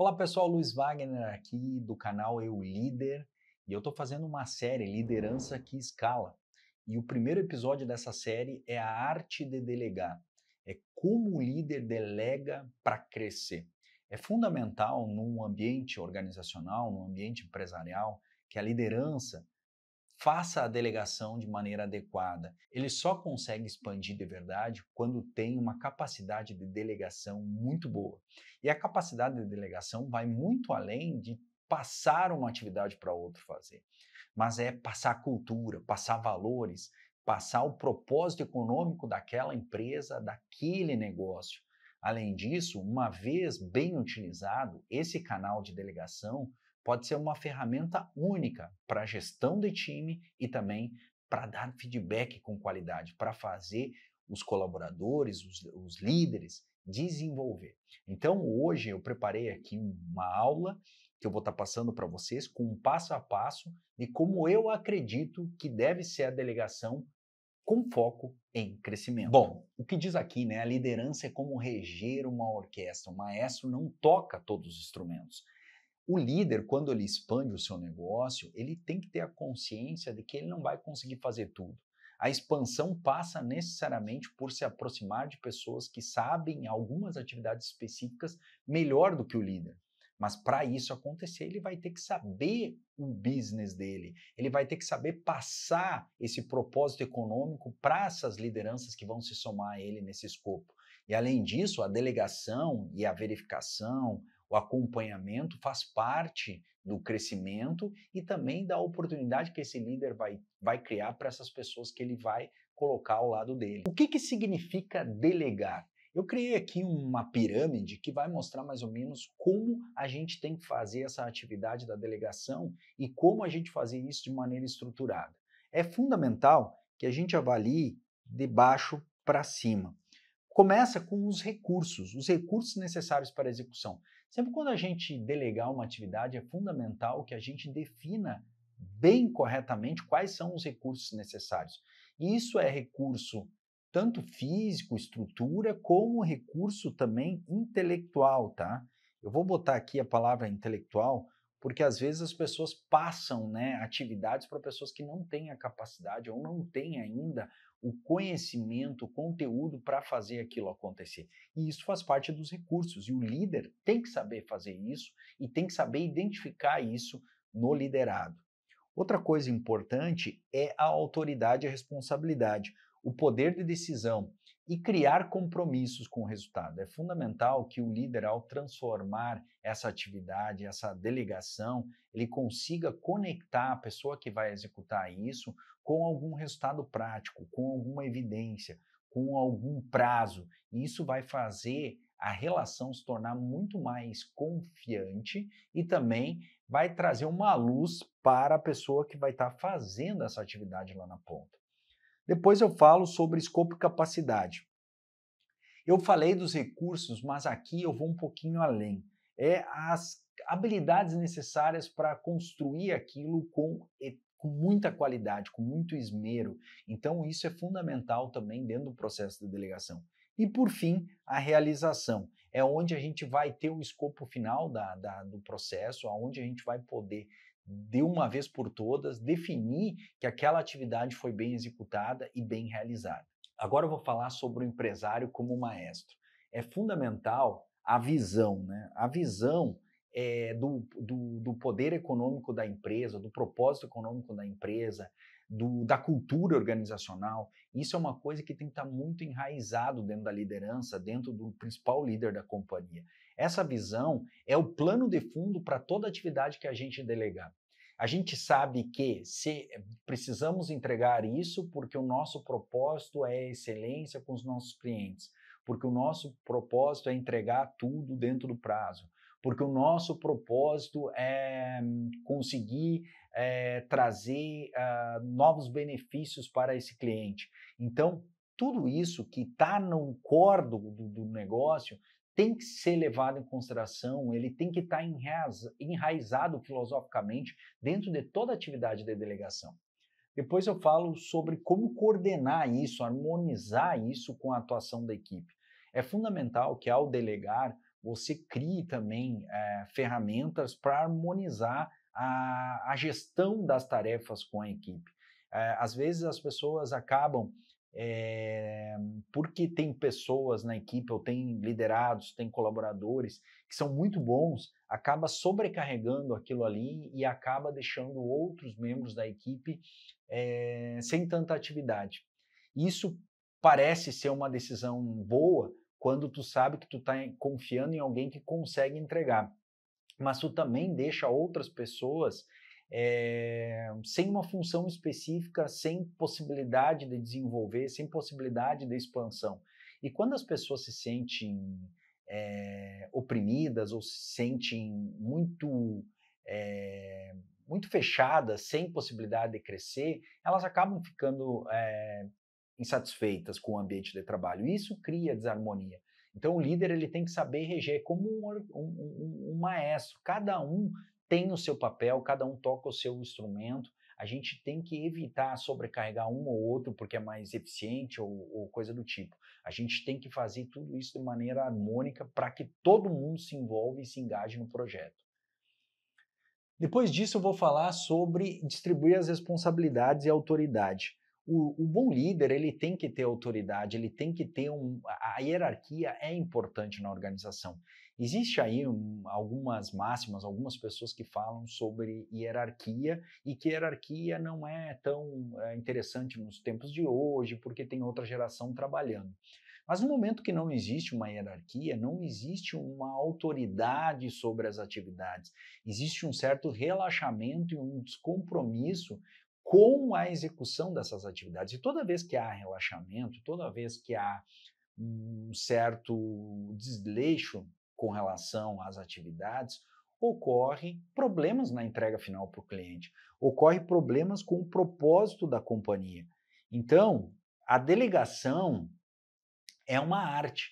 Olá pessoal, Luiz Wagner aqui do canal Eu Líder e eu estou fazendo uma série Liderança que Escala. E o primeiro episódio dessa série é a arte de delegar. É como o líder delega para crescer. É fundamental num ambiente organizacional, num ambiente empresarial, que a liderança faça a delegação de maneira adequada. Ele só consegue expandir de verdade quando tem uma capacidade de delegação muito boa. E a capacidade de delegação vai muito além de passar uma atividade para outro fazer, mas é passar cultura, passar valores, passar o propósito econômico daquela empresa, daquele negócio. Além disso, uma vez bem utilizado, esse canal de delegação pode ser uma ferramenta única para a gestão de time e também para dar feedback com qualidade, para fazer os colaboradores, os líderes desenvolver. Então, hoje eu preparei aqui uma aula que eu vou estar passando para vocês com um passo a passo de como eu acredito que deve ser a delegação com foco em crescimento. Bom, o que diz aqui, né? A liderança é como reger uma orquestra. O maestro não toca todos os instrumentos. O líder, quando ele expande o seu negócio, ele tem que ter a consciência de que ele não vai conseguir fazer tudo. A expansão passa necessariamente por se aproximar de pessoas que sabem algumas atividades específicas melhor do que o líder. Mas para isso acontecer, ele vai ter que saber o business dele, ele vai ter que saber passar esse propósito econômico para essas lideranças que vão se somar a ele nesse escopo. E além disso, a delegação e a verificação, o acompanhamento faz parte do crescimento e também da oportunidade que esse líder vai criar para essas pessoas que ele vai colocar ao lado dele. O que significa delegar? Eu criei aqui uma pirâmide que vai mostrar mais ou menos como a gente tem que fazer essa atividade da delegação e como a gente fazer isso de maneira estruturada. É fundamental que a gente avalie de baixo para cima. Começa com os recursos necessários para a execução. Sempre quando a gente delegar uma atividade, é fundamental que a gente defina bem corretamente quais são os recursos necessários. E isso é recurso tanto físico, estrutura, como recurso também intelectual, tá? Eu vou botar aqui a palavra intelectual, porque às vezes as pessoas passam, né, atividades para pessoas que não têm a capacidade ou não têm ainda o conhecimento, o conteúdo para fazer aquilo acontecer. E isso faz parte dos recursos. E o líder tem que saber fazer isso e tem que saber identificar isso no liderado. Outra coisa importante é a autoridade e a responsabilidade, o poder de decisão e criar compromissos com o resultado. É fundamental que o líder, ao transformar essa atividade, essa delegação, ele consiga conectar a pessoa que vai executar isso com algum resultado prático, com alguma evidência, com algum prazo. E isso vai fazer a relação se tornar muito mais confiante e também vai trazer uma luz para a pessoa que vai estar fazendo essa atividade lá na ponta. Depois eu falo sobre escopo e capacidade. Eu falei dos recursos, mas aqui eu vou um pouquinho além. É as habilidades necessárias para construir aquilo com muita qualidade, com muito esmero. Então, isso é fundamental também dentro do processo de delegação. E, por fim, a realização. É onde a gente vai ter o escopo final do processo, onde a gente vai poder, de uma vez por todas, definir que aquela atividade foi bem executada e bem realizada. Agora eu vou falar sobre o empresário como maestro. É fundamental a visão, né? A visão do poder econômico da empresa, do propósito econômico da empresa, da cultura organizacional. Isso é uma coisa que tem que estar muito enraizado dentro da liderança, dentro do principal líder da companhia. Essa visão é o plano de fundo para toda atividade que a gente delegar. A gente sabe que se precisamos entregar isso porque o nosso propósito é excelência com os nossos clientes, porque o nosso propósito é entregar tudo dentro do prazo, porque o nosso propósito é conseguir trazer novos benefícios para esse cliente. Então, tudo isso que está no core do negócio tem que ser levado em consideração, ele tem que estar enraizado filosoficamente dentro de toda a atividade de delegação. Depois eu falo sobre como coordenar isso, harmonizar isso com a atuação da equipe. É fundamental que ao delegar, você crie também ferramentas para harmonizar a gestão das tarefas com a equipe. Às vezes as pessoas acabam, porque tem pessoas na equipe, ou tem liderados, tem colaboradores que são muito bons, acaba sobrecarregando aquilo ali e acaba deixando outros membros da equipe sem tanta atividade. Isso parece ser uma decisão boa quando tu sabe que tu está confiando em alguém que consegue entregar, mas tu também deixa outras pessoas sem uma função específica, sem possibilidade de desenvolver, sem possibilidade de expansão. E quando as pessoas se sentem oprimidas ou se sentem muito fechadas, sem possibilidade de crescer, elas acabam ficando insatisfeitas com o ambiente de trabalho. Isso cria desarmonia. Então, o líder ele tem que saber reger como um maestro. Cada um tem o seu papel, cada um toca o seu instrumento. A gente tem que evitar sobrecarregar um ou outro porque é mais eficiente ou coisa do tipo. A gente tem que fazer tudo isso de maneira harmônica para que todo mundo se envolva e se engaje no projeto. Depois disso, eu vou falar sobre distribuir as responsabilidades e autoridade. O bom líder ele tem que ter autoridade, ele tem que ter a hierarquia é importante na organização. Existe aí algumas máximas, algumas pessoas que falam sobre hierarquia e que hierarquia não é tão interessante nos tempos de hoje, porque tem outra geração trabalhando. Mas no momento que não existe uma hierarquia, não existe uma autoridade sobre as atividades, existe um certo relaxamento e um descompromisso com a execução dessas atividades. E toda vez que há relaxamento, toda vez que há um certo desleixo com relação às atividades, ocorre problemas na entrega final para o cliente, ocorre problemas com o propósito da companhia. Então, a delegação é uma arte.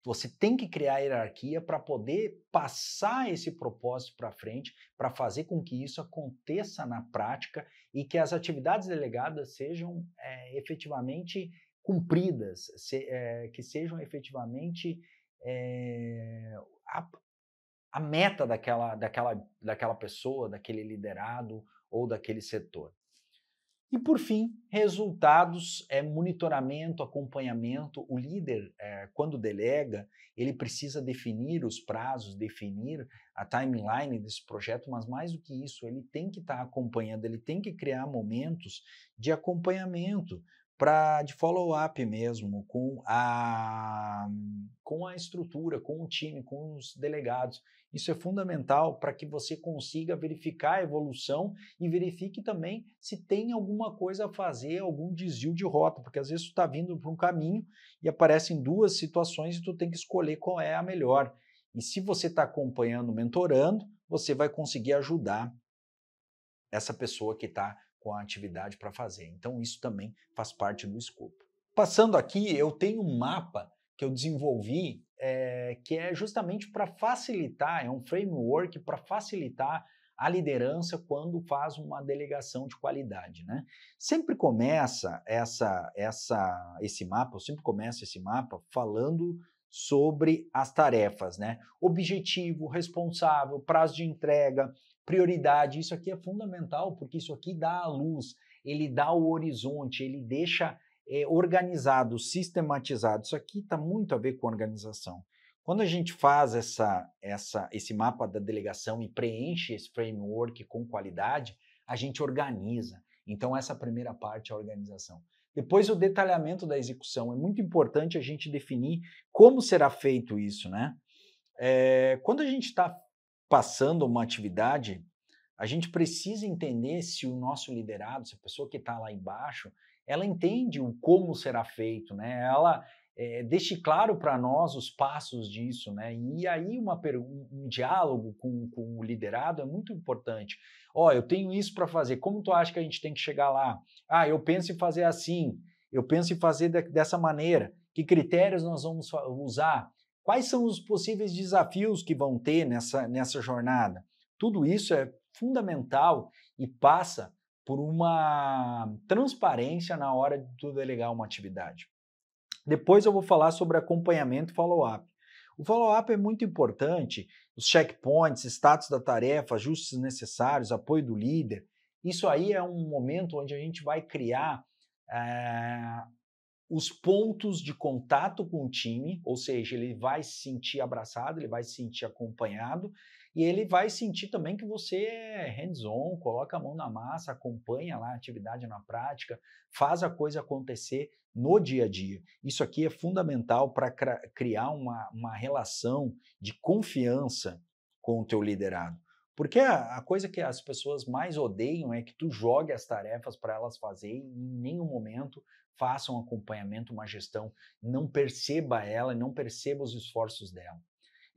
Você tem que criar hierarquia para poder passar esse propósito para frente, para fazer com que isso aconteça na prática e que as atividades delegadas sejam efetivamente cumpridas, que sejam efetivamente a meta daquela pessoa, daquele liderado ou daquele setor. E, por fim, resultados, monitoramento, acompanhamento. O líder, quando delega, ele precisa definir os prazos, definir a timeline desse projeto, mas mais do que isso, ele tem que estar acompanhando, ele tem que criar momentos de acompanhamento, de follow-up mesmo, com a estrutura, com o time, com os delegados. Isso é fundamental para que você consiga verificar a evolução e verifique também se tem alguma coisa a fazer, algum desvio de rota, porque às vezes tu está vindo para um caminho e aparecem duas situações e tu tem que escolher qual é a melhor. E se você está acompanhando, mentorando, você vai conseguir ajudar essa pessoa que está com a atividade para fazer. Então isso também faz parte do escopo. Passando aqui, eu tenho um mapa que eu desenvolvi que é justamente para facilitar, é um framework para facilitar a liderança quando faz uma delegação de qualidade, né? Sempre começa esse mapa, eu sempre começo esse mapa falando sobre as tarefas, né? Objetivo, responsável, prazo de entrega, prioridade. Isso aqui é fundamental porque isso aqui dá a luz, ele dá o horizonte, ele deixa organizado, sistematizado. Isso aqui está muito a ver com organização. Quando a gente faz esse mapa da delegação e preenche esse framework com qualidade, a gente organiza. Então, essa primeira parte é a organização. Depois, o detalhamento da execução. É muito importante a gente definir como será feito isso, né? Quando a gente está passando uma atividade, a gente precisa entender se o nosso liderado, se a pessoa que está lá embaixo, ela entende o como será feito, né? Ela deixe claro para nós os passos disso, né? E aí um diálogo com o liderado é muito importante. Eu tenho isso para fazer, como tu acha que a gente tem que chegar lá? Eu penso em fazer assim, eu penso em fazer dessa maneira. Que critérios nós vamos usar? Quais são os possíveis desafios que vão ter nessa jornada? Tudo isso é fundamental e passa por uma transparência na hora de tu delegar uma atividade. Depois eu vou falar sobre acompanhamento e follow-up. O follow-up é muito importante, os checkpoints, status da tarefa, ajustes necessários, apoio do líder. Isso aí é um momento onde a gente vai criar eh, os pontos de contato com o time, ou seja, ele vai se sentir abraçado, ele vai se sentir acompanhado e ele vai sentir também que você é hands-on, coloca a mão na massa, acompanha lá a atividade na prática, faz a coisa acontecer no dia a dia. Isso aqui é fundamental para criar uma relação de confiança com o teu liderado. Porque a coisa que as pessoas mais odeiam é que tu jogue as tarefas para elas fazerem e em nenhum momento faça um acompanhamento, uma gestão, não perceba ela, não perceba os esforços dela.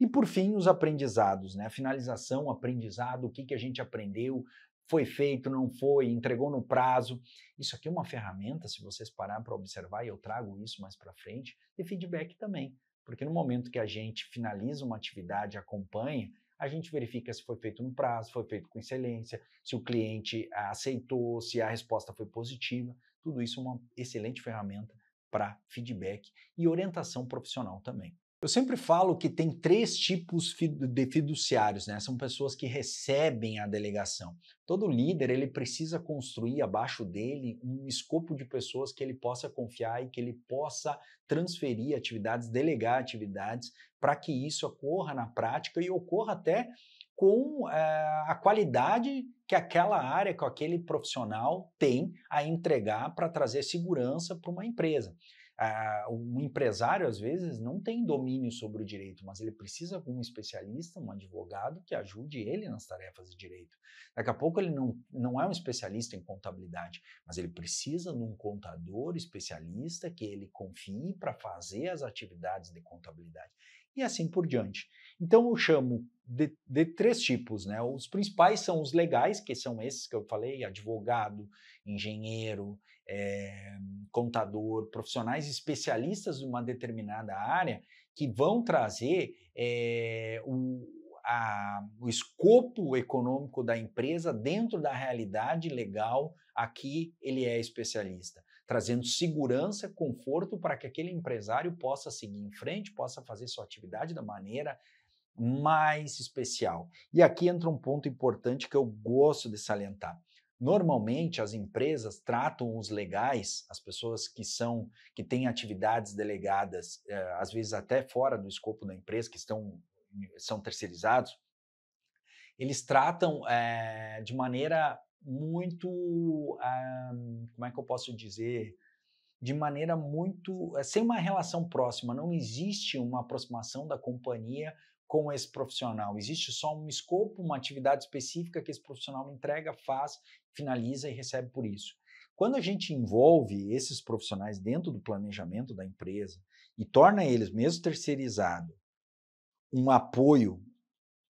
E por fim, os aprendizados, né? A finalização, o aprendizado, o que a gente aprendeu, foi feito, não foi, entregou no prazo. Isso aqui é uma ferramenta, se vocês pararem para observar, e eu trago isso mais para frente, de feedback também. Porque no momento que a gente finaliza uma atividade, acompanha, a gente verifica se foi feito no prazo, foi feito com excelência, se o cliente aceitou, se a resposta foi positiva. Tudo isso é uma excelente ferramenta para feedback e orientação profissional também. Eu sempre falo que tem 3 tipos de fiduciários, né? São pessoas que recebem a delegação. Todo líder ele precisa construir abaixo dele um escopo de pessoas que ele possa confiar e que ele possa transferir atividades, delegar atividades, para que isso ocorra na prática e ocorra até com a qualidade que aquela área, que aquele profissional tem a entregar para trazer segurança para uma empresa. Um empresário, às vezes, não tem domínio sobre o direito, mas ele precisa de um especialista, um advogado, que ajude ele nas tarefas de direito. Daqui a pouco ele não é um especialista em contabilidade, mas ele precisa de um contador especialista que ele confie para fazer as atividades de contabilidade. E assim por diante. Então eu chamo de 3 tipos, né? Os principais são os legais, que são esses que eu falei, advogado, engenheiro, contador, profissionais especialistas de uma determinada área que vão trazer o escopo econômico da empresa dentro da realidade legal a que ele é especialista, trazendo segurança, conforto para que aquele empresário possa seguir em frente, possa fazer sua atividade da maneira mais especial. E aqui entra um ponto importante que eu gosto de salientar. Normalmente as empresas tratam os legais, as pessoas que têm atividades delegadas, às vezes até fora do escopo da empresa, são terceirizados, eles tratam de maneira muito, como é que eu posso dizer, de maneira muito, sem uma relação próxima, não existe uma aproximação da companhia com esse profissional, existe só um escopo, uma atividade específica que esse profissional entrega, faz, finaliza e recebe por isso. Quando a gente envolve esses profissionais dentro do planejamento da empresa e torna eles, mesmo terceirizado, um apoio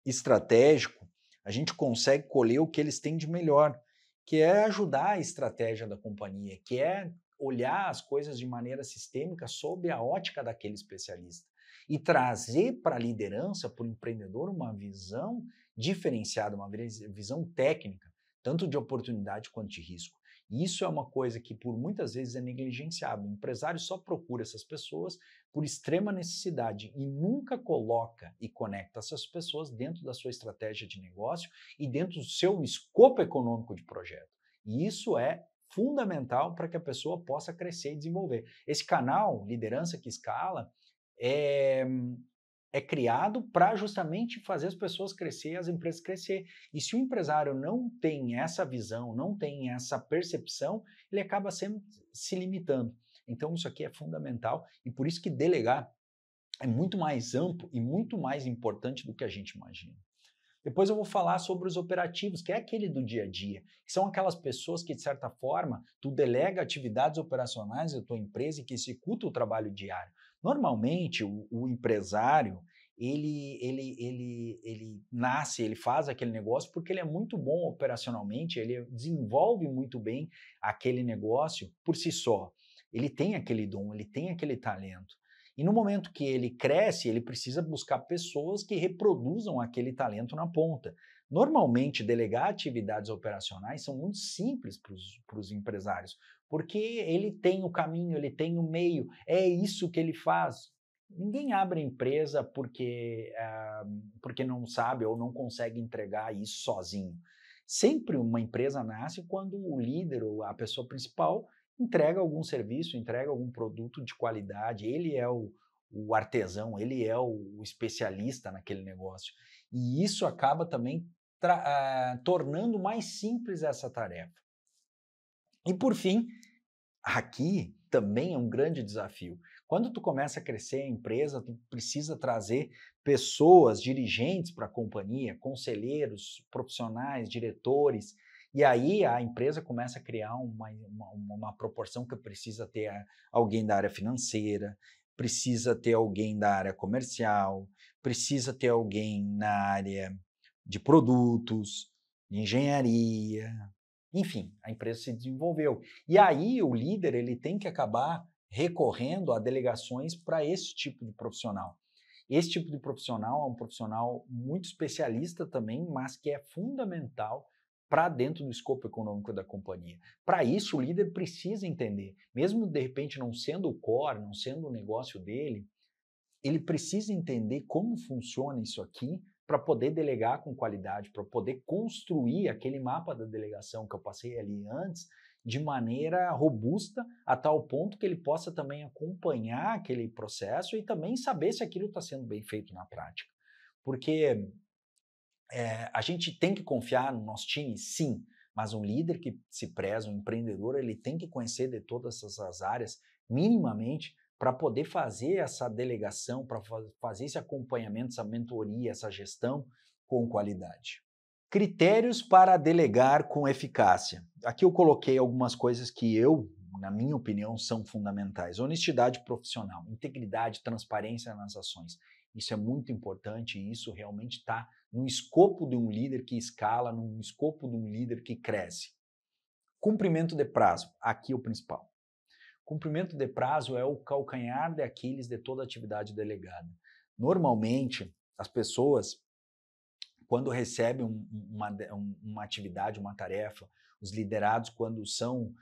estratégico, a gente consegue colher o que eles têm de melhor, que é ajudar a estratégia da companhia, que é olhar as coisas de maneira sistêmica sob a ótica daquele especialista e trazer para a liderança, para o empreendedor, uma visão diferenciada, uma visão técnica, tanto de oportunidade quanto de risco. E isso é uma coisa que por muitas vezes é negligenciado. O empresário só procura essas pessoas por extrema necessidade e nunca coloca e conecta essas pessoas dentro da sua estratégia de negócio e dentro do seu escopo econômico de projeto. E isso é fundamental para que a pessoa possa crescer e desenvolver. Esse canal, Liderança que Escala, é criado para justamente fazer as pessoas crescer, as empresas crescer. E se o empresário não tem essa visão, não tem essa percepção, ele acaba sempre se limitando. Então isso aqui é fundamental e por isso que delegar é muito mais amplo e muito mais importante do que a gente imagina. Depois eu vou falar sobre os operativos, que é aquele do dia a dia, que são aquelas pessoas que, de certa forma, tu delega atividades operacionais da tua empresa e que executa o trabalho diário. Normalmente, o empresário, ele nasce, ele faz aquele negócio porque ele é muito bom operacionalmente, ele desenvolve muito bem aquele negócio por si só. Ele tem aquele dom, ele tem aquele talento. E no momento que ele cresce, ele precisa buscar pessoas que reproduzam aquele talento na ponta. Normalmente, delegar atividades operacionais são muito simples para os empresários, porque ele tem o caminho, ele tem o meio, é isso que ele faz. Ninguém abre empresa porque não sabe ou não consegue entregar isso sozinho. Sempre uma empresa nasce quando o líder ou a pessoa principal entrega algum serviço, entrega algum produto de qualidade, ele é o artesão, ele é o especialista naquele negócio. E isso acaba também tornando mais simples essa tarefa. E por fim, aqui também é um grande desafio. Quando tu começa a crescer a empresa, tu precisa trazer pessoas, dirigentes para a companhia, conselheiros, profissionais, diretores, e aí a empresa começa a criar uma proporção que precisa ter alguém da área financeira, precisa ter alguém da área comercial, precisa ter alguém na área de produtos, de engenharia, enfim, a empresa se desenvolveu. E aí o líder ele tem que acabar recorrendo a delegações para esse tipo de profissional. Esse tipo de profissional é um profissional muito especialista também, mas que é fundamental para dentro do escopo econômico da companhia. Para isso, o líder precisa entender, mesmo de repente não sendo o core, não sendo o negócio dele, ele precisa entender como funciona isso aqui para poder delegar com qualidade, para poder construir aquele mapa da delegação que eu passei ali antes de maneira robusta, a tal ponto que ele possa também acompanhar aquele processo e também saber se aquilo está sendo bem feito na prática. Porque a gente tem que confiar no nosso time, sim, mas um líder que se preza, um empreendedor, ele tem que conhecer de todas essas áreas minimamente para poder fazer essa delegação, para fazer esse acompanhamento, essa mentoria, essa gestão com qualidade. Critérios para delegar com eficácia. Aqui eu coloquei algumas coisas que na minha opinião, são fundamentais. Honestidade profissional, integridade, transparência nas ações. Isso é muito importante e isso realmente está no escopo de um líder que escala, no escopo de um líder que cresce. Cumprimento de prazo, aqui é o principal. Cumprimento de prazo é o calcanhar de Aquiles de toda atividade delegada. Normalmente, as pessoas, quando recebem uma atividade, uma tarefa, os liderados, quando são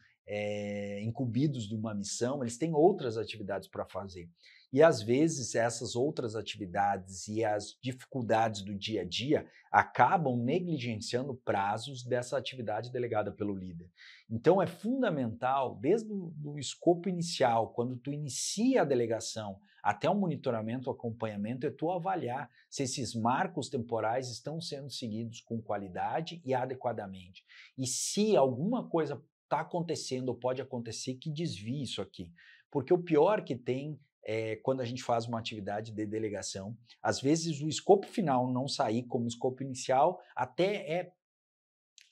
incumbidos de uma missão, eles têm outras atividades para fazer. E às vezes essas outras atividades e as dificuldades do dia a dia acabam negligenciando prazos dessa atividade delegada pelo líder. Então é fundamental, desde o escopo inicial, quando tu inicia a delegação, até o monitoramento, o acompanhamento, é tu avaliar se esses marcos temporais estão sendo seguidos com qualidade e adequadamente. E se alguma coisa está acontecendo ou pode acontecer, que desvie isso aqui. Porque o pior que tem quando a gente faz uma atividade de delegação, às vezes o escopo final não sair como escopo inicial até é,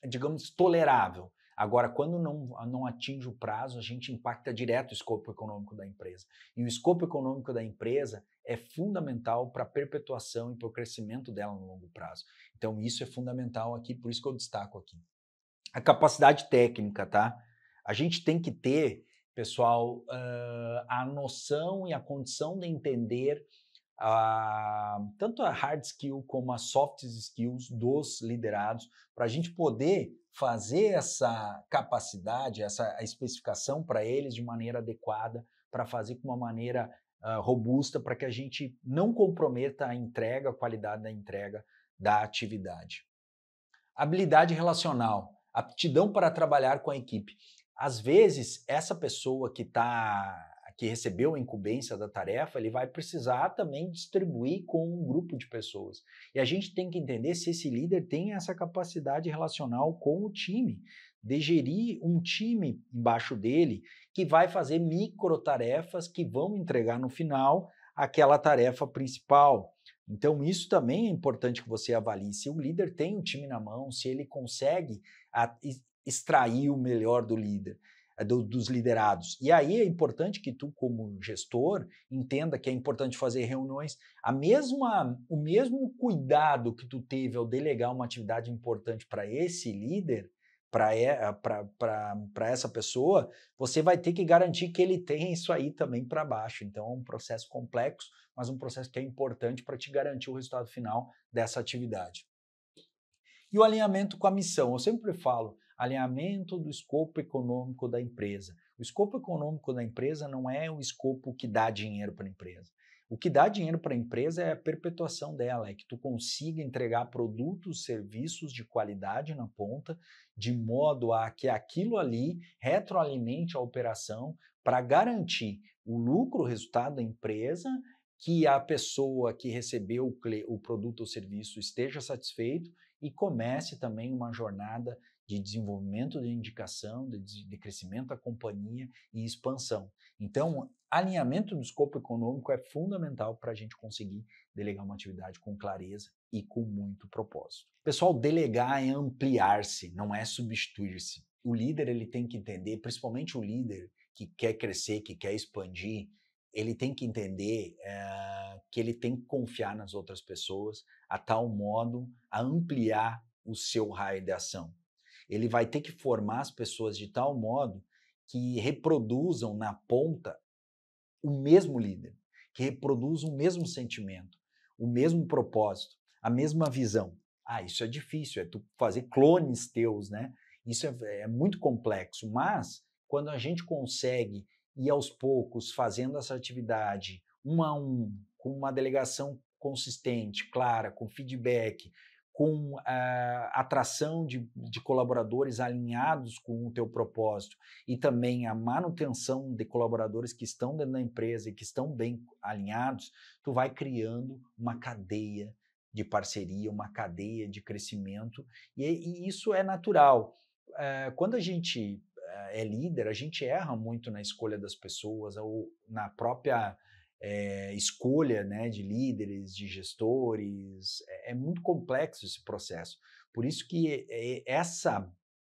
digamos, tolerável. Agora, quando não atinge o prazo, a gente impacta direto o escopo econômico da empresa. E o escopo econômico da empresa é fundamental para a perpetuação e para o crescimento dela no longo prazo. Então, isso é fundamental aqui, por isso que eu destaco aqui. A capacidade técnica, tá? A gente tem que ter, pessoal, a noção e a condição de entender tanto a hard skill como as soft skills dos liderados, para a gente poder fazer essa capacidade, essa especificação para eles de maneira adequada, para fazer com uma maneira robusta, para que a gente não comprometa a entrega, a qualidade da entrega da atividade. Habilidade relacional, aptidão para trabalhar com a equipe. Às vezes, essa pessoa que recebeu a incumbência da tarefa, ele vai precisar também distribuir com um grupo de pessoas. E a gente tem que entender se esse líder tem essa capacidade relacional com o time, de gerir um time embaixo dele que vai fazer micro tarefas que vão entregar no final aquela tarefa principal. Então, isso também é importante que você avalie. Se o líder tem o time na mão, se ele consegue extrair o melhor do líder, dos liderados. E aí é importante que tu, como gestor, entenda que é importante fazer reuniões. O mesmo cuidado que tu teve ao delegar uma atividade importante para esse líder, para essa pessoa, você vai ter que garantir que ele tenha isso aí também para baixo. Então, é um processo complexo, mas um processo que é importante para te garantir o resultado final dessa atividade. E o alinhamento com a missão. Eu sempre falo, alinhamento do escopo econômico da empresa. O escopo econômico da empresa não é o escopo que dá dinheiro para a empresa. O que dá dinheiro para a empresa é a perpetuação dela, é que tu consiga entregar produtos, serviços de qualidade na ponta, de modo a que aquilo ali retroalimente a operação para garantir o lucro, o resultado da empresa, que a pessoa que recebeu o produto ou serviço esteja satisfeito e comece também uma jornada de desenvolvimento de indicação, de crescimento da companhia e expansão. Então, alinhamento do escopo econômico é fundamental para a gente conseguir delegar uma atividade com clareza e com muito propósito. Pessoal, delegar é ampliar-se, não é substituir-se. O líder ele tem que entender, principalmente o líder que quer crescer, que quer expandir, ele tem que entender que ele tem que confiar nas outras pessoas a tal modo a ampliar o seu raio de ação. Ele vai ter que formar as pessoas de tal modo que reproduzam na ponta o mesmo líder, que reproduzam o mesmo sentimento, o mesmo propósito, a mesma visão. Isso é difícil, é tu fazer clones teus, né? Isso é muito complexo, mas quando a gente consegue ir aos poucos fazendo essa atividade um a um, com uma delegação consistente, clara, com feedback, com a atração de colaboradores alinhados com o teu propósito e também a manutenção de colaboradores que estão dentro da empresa e que estão bem alinhados, tu vai criando uma cadeia de parceria, uma cadeia de crescimento e isso é natural. Quando a gente é líder, a gente erra muito na escolha das pessoas ou na própria escolha, né, de líderes, de gestores. É muito complexo esse processo. Por isso que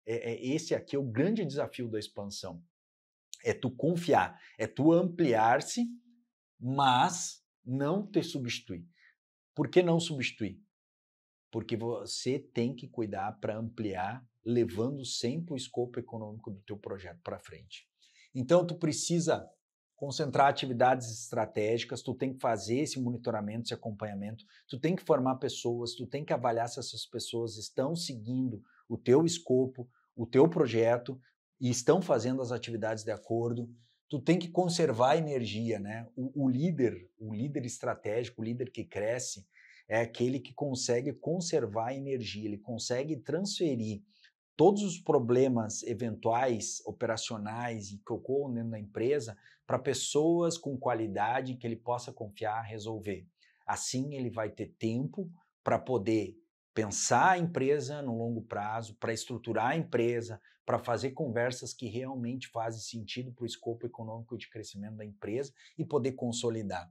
esse aqui é o grande desafio da expansão. É tu confiar, é tu ampliar-se, mas não te substituir. Por que não substituir? Porque você tem que cuidar para ampliar, levando sempre o escopo econômico do teu projeto para frente. Então, tu precisa concentrar atividades estratégicas, tu tem que fazer esse monitoramento, esse acompanhamento, tu tem que formar pessoas, tu tem que avaliar se essas pessoas estão seguindo o teu escopo, o teu projeto e estão fazendo as atividades de acordo. Tu tem que conservar a energia, né? O líder estratégico, o líder que cresce, é aquele que consegue conservar a energia, ele consegue transferir todos os problemas eventuais, operacionais e que ocorram dentro da empresa para pessoas com qualidade que ele possa confiar, resolver. Assim, ele vai ter tempo para poder pensar a empresa no longo prazo, para estruturar a empresa, para fazer conversas que realmente fazem sentido para o escopo econômico de crescimento da empresa e poder consolidar.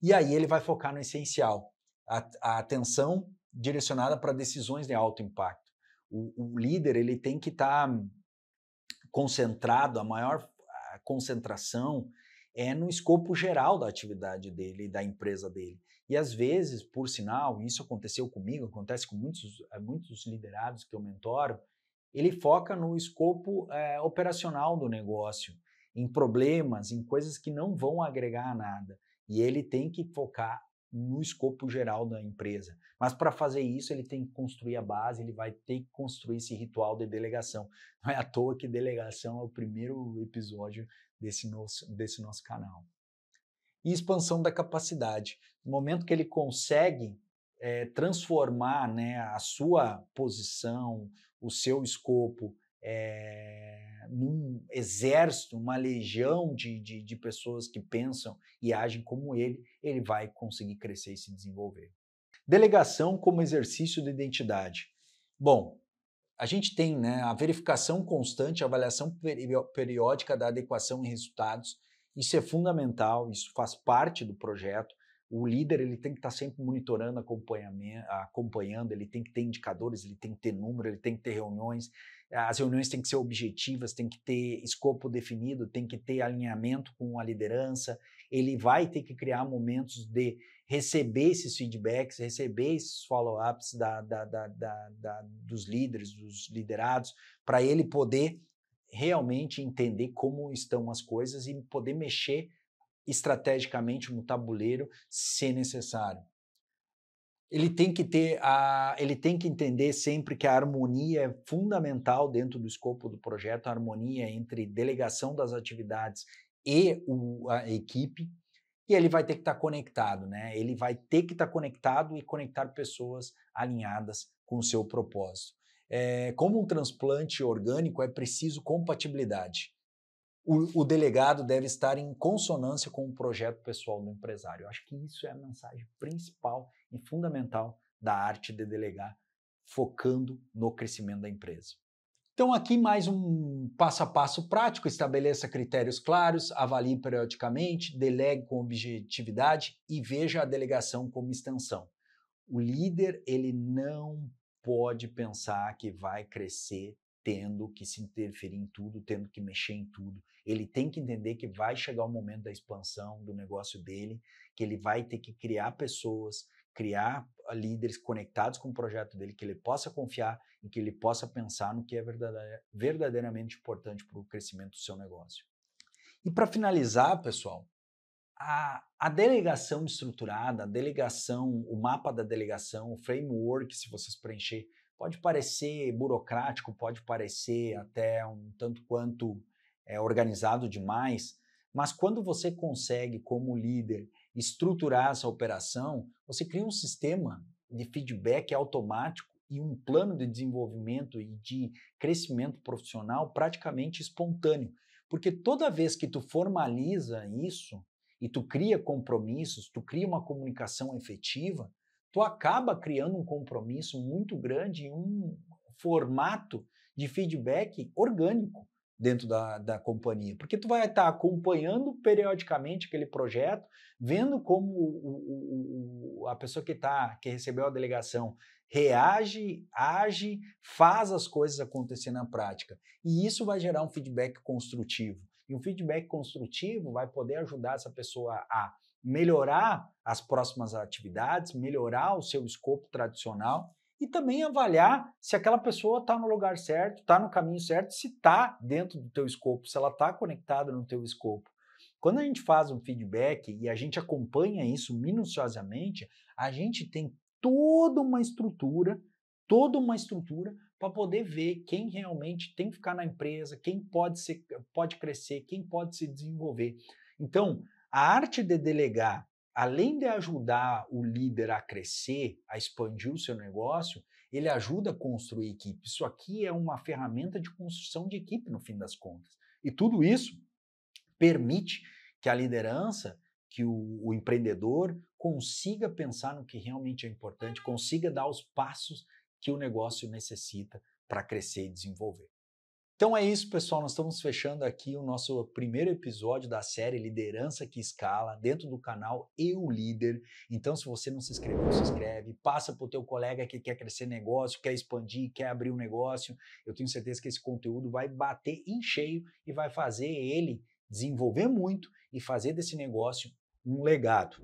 E aí ele vai focar no essencial, a atenção direcionada para decisões de alto impacto. O líder ele tem que estar concentrado, a maior concentração é no escopo geral da atividade dele, da empresa dele. E às vezes, por sinal, isso aconteceu comigo, acontece com muitos liderados que eu mentoro, ele foca no escopo operacional do negócio, em problemas, em coisas que não vão agregar nada. E ele tem que focar no escopo geral da empresa. Mas para fazer isso, ele tem que construir a base, ele vai ter que construir esse ritual de delegação. Não é à toa que delegação é o primeiro episódio desse nosso canal. E expansão da capacidade. No momento que ele consegue transformar, né, a sua posição, o seu escopo num exército, uma legião de pessoas que pensam e agem como ele vai conseguir crescer e se desenvolver. Delegação como exercício de identidade. Bom, a gente tem, né, a verificação constante, a avaliação periódica da adequação e resultados. Isso é fundamental, isso faz parte do projeto. O líder ele tem que estar sempre monitorando, acompanhando, ele tem que ter indicadores, ele tem que ter número, ele tem que ter reuniões. As reuniões têm que ser objetivas, tem que ter escopo definido, tem que ter alinhamento com a liderança. Ele vai ter que criar momentos de receber esses feedbacks, receber esses follow-ups dos líderes, dos liderados, para ele poder realmente entender como estão as coisas e poder mexer estrategicamente no tabuleiro, se necessário. Ele tem que entender sempre que a harmonia é fundamental dentro do escopo do projeto, a harmonia entre delegação das atividades e a equipe. e ele vai ter que estar conectado, né? Ele vai ter que estar conectado e conectar pessoas alinhadas com o seu propósito. Como um transplante orgânico, é preciso compatibilidade. O delegado deve estar em consonância com o projeto pessoal do empresário. Eu acho que isso é a mensagem principal e fundamental da arte de delegar, focando no crescimento da empresa. Então, aqui mais um passo a passo prático: estabeleça critérios claros, avalie periodicamente, delegue com objetividade e veja a delegação como extensão. O líder, ele não pode pensar que vai crescer tendo que se interferir em tudo, tendo que mexer em tudo. Ele tem que entender que vai chegar o momento da expansão do negócio dele, que ele vai ter que criar pessoas, criar líderes conectados com o projeto dele, que ele possa confiar e que ele possa pensar no que é verdadeiramente importante para o crescimento do seu negócio. E para finalizar, pessoal, a delegação estruturada, a delegação, o mapa da delegação, o framework, se vocês preencher, pode parecer burocrático, pode parecer até um tanto quanto organizado demais, mas quando você consegue, como líder, estruturar essa operação, você cria um sistema de feedback automático e um plano de desenvolvimento e de crescimento profissional praticamente espontâneo. Porque toda vez que tu formaliza isso, e tu cria compromissos, tu cria uma comunicação efetiva, tu acaba criando um compromisso muito grande em um formato de feedback orgânico dentro da companhia, porque tu vai estar acompanhando periodicamente aquele projeto, vendo como a pessoa que recebeu a delegação reage, age, faz as coisas acontecer na prática, e isso vai gerar um feedback construtivo. E o feedback construtivo vai poder ajudar essa pessoa a melhorar as próximas atividades, melhorar o seu escopo tradicional e também avaliar se aquela pessoa está no lugar certo, está no caminho certo, se está dentro do teu escopo, se ela está conectada no teu escopo. Quando a gente faz um feedback e a gente acompanha isso minuciosamente, a gente tem toda uma estrutura para poder ver quem realmente tem que ficar na empresa, quem pode crescer, quem pode se desenvolver. Então, a arte de delegar, além de ajudar o líder a crescer, a expandir o seu negócio, ele ajuda a construir equipe. Isso aqui é uma ferramenta de construção de equipe, no fim das contas. E tudo isso permite que a liderança, que o empreendedor consiga pensar no que realmente é importante, consiga dar os passos que o negócio necessita para crescer e desenvolver. Então é isso, pessoal, nós estamos fechando aqui o nosso primeiro episódio da série Liderança que Escala, dentro do canal Eu Líder. Então, se você não se inscreveu, se inscreve, passa para o teu colega que quer crescer negócio, quer expandir, quer abrir um negócio. Eu tenho certeza que esse conteúdo vai bater em cheio e vai fazer ele desenvolver muito e fazer desse negócio um legado.